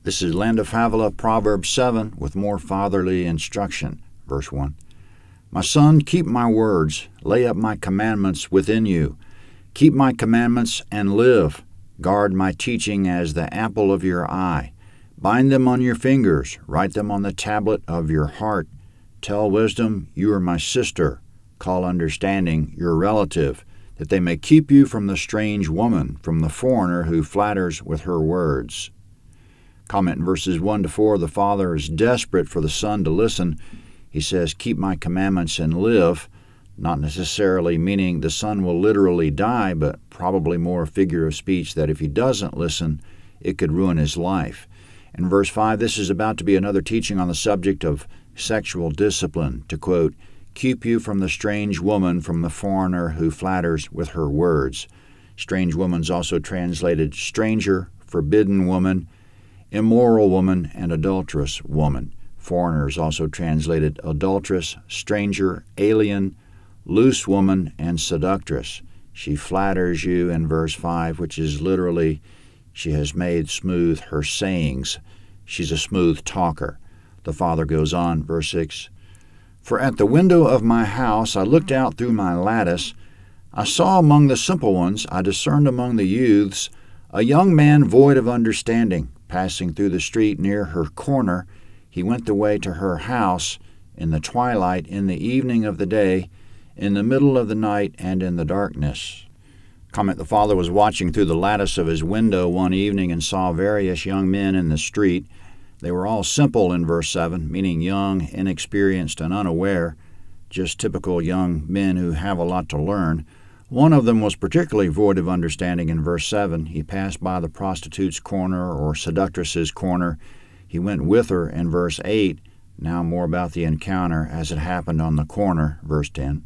This is Land of Havilah, Proverbs 7, with more fatherly instruction. Verse 1. My son, keep my words, lay up my commandments within you. Keep my commandments and live. Guard my teaching as the apple of your eye. Bind them on your fingers, write them on the tablet of your heart. Tell wisdom, you are my sister. Call understanding your relative, that they may keep you from the strange woman, from the foreigner who flatters with her words. Comment in verses 1 to 4, the father is desperate for the son to listen. He says, keep my commandments and live, not necessarily meaning the son will literally die, but probably more a figure of speech that if he doesn't listen, it could ruin his life. In verse 5, this is about to be another teaching on the subject of sexual discipline, to quote, keep you from the strange woman, from the foreigner who flatters with her words. Strange woman's also translated stranger, forbidden woman, immoral woman, and adulterous woman. Foreigner is also translated adulteress, stranger, alien, loose woman, and seductress. She flatters you in verse 5, which is literally, she has made smooth her sayings. She's a smooth talker. The father goes on, verse 6, for at the window of my house I looked out through my lattice. I saw among the simple ones, I discerned among the youths, a young man void of understanding. Passing through the street near her corner, he went the way to her house in the twilight, in the evening of the day, in the middle of the night, and in the darkness. Comment, the father was watching through the lattice of his window one evening and saw various young men in the street. They were all simple in verse 7, meaning young, inexperienced, and unaware, just typical young men who have a lot to learn. One of them was particularly void of understanding in verse 7. He passed by the prostitute's corner or seductress's corner. He went with her in verse 8. Now more about the encounter as it happened on the corner, verse 10.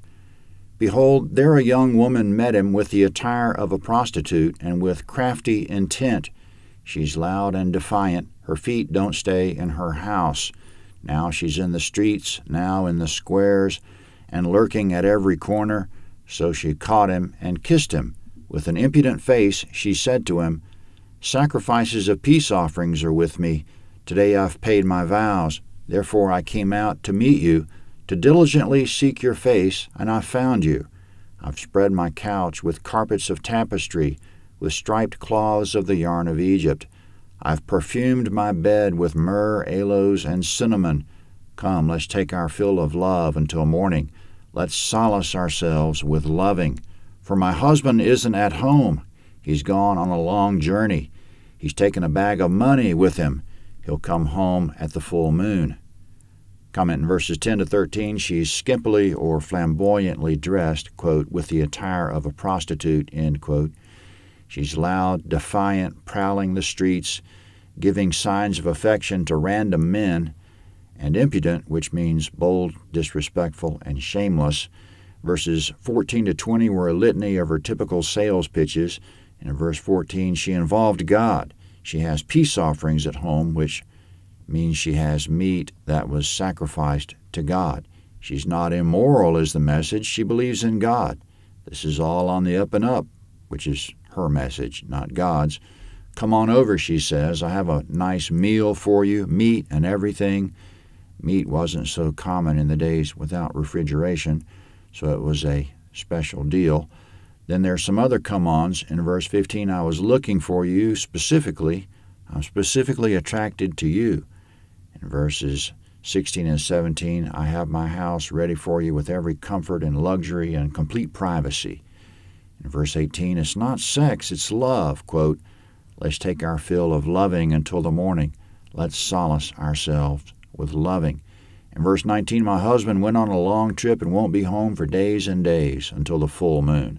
Behold, there a young woman met him with the attire of a prostitute and with crafty intent. She's loud and defiant. Her feet don't stay in her house. Now she's in the streets, now in the squares, and lurking at every corner. So she caught him and kissed him. With an impudent face she said to him, sacrifices of peace offerings are with me. Today I've paid my vows. Therefore I came out to meet you, to diligently seek your face, and I've found you. I've spread my couch with carpets of tapestry, with striped cloths of the yarn of Egypt. I've perfumed my bed with myrrh, aloes, and cinnamon. Come, let's take our fill of love until morning. Let's solace ourselves with loving. For my husband isn't at home. He's gone on a long journey. He's taken a bag of money with him. He'll come home at the full moon. Comment in verses 10 to 13, she's skimpily or flamboyantly dressed, quote, with the attire of a prostitute, end quote. She's loud, defiant, prowling the streets, giving signs of affection to random men, and impudent, which means bold, disrespectful, and shameless. Verses 14 to 20 were a litany of her typical sales pitches. And in verse 14, she involved God. She has peace offerings at home, which means she has meat that was sacrificed to God. She's not immoral is the message. She believes in God. This is all on the up and up, which is her message, not God's. Come on over, she says. I have a nice meal for you, meat and everything. Meat wasn't so common in the days without refrigeration, so it was a special deal. Then there's some other come-ons. In verse 15, I was looking for you specifically. I'm specifically attracted to you. In verses 16 and 17, I have my house ready for you with every comfort and luxury and complete privacy. In verse 18, it's not sex, it's love. Quote, let's take our fill of loving until the morning. Let's solace ourselves with loving. In verse 19, my husband went on a long trip and won't be home for days and days until the full moon.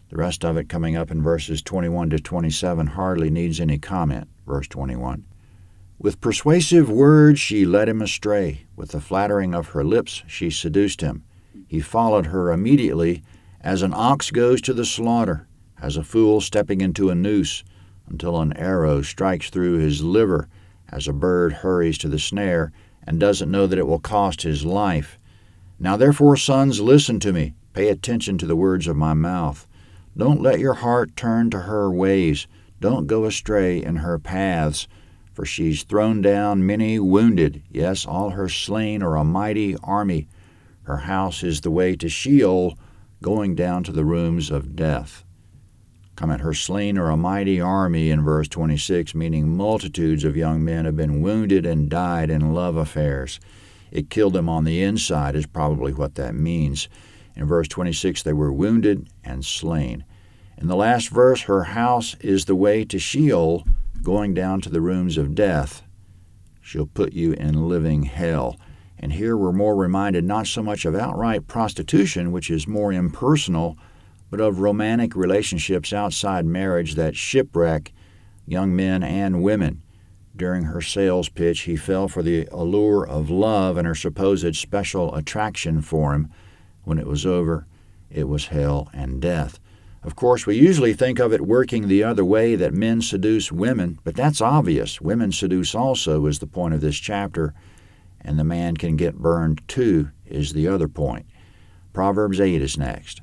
The rest of it coming up in verses 21 to 27 hardly needs any comment. Verse 21. With persuasive words she led him astray. With the flattering of her lips she seduced him. He followed her immediately, as an ox goes to the slaughter, as a fool stepping into a noose, until an arrow strikes through his liver, as a bird hurries to the snare, and doesn't know that it will cost his life. Now therefore, sons, listen to me. Pay attention to the words of my mouth. Don't let your heart turn to her ways. Don't go astray in her paths. For she's thrown down many wounded. Yes, all her slain are a mighty army. Her house is the way to Sheol, going down to the rooms of death. Comment, her slain are a mighty army in verse 26, meaning multitudes of young men have been wounded and died in love affairs. It killed them on the inside is probably what that means. In verse 26, they were wounded and slain. In the last verse, her house is the way to Sheol, going down to the rooms of death. She'll put you in living hell. And here we're more reminded not so much of outright prostitution, which is more impersonal, but of romantic relationships outside marriage that shipwreck young men and women. During her sales pitch, he fell for the allure of love and her supposed special attraction for him. When it was over, it was hell and death. Of course, we usually think of it working the other way, that men seduce women, but that's obvious. Women seduce also is the point of this chapter, and the man can get burned too is the other point. Proverbs 8 is next.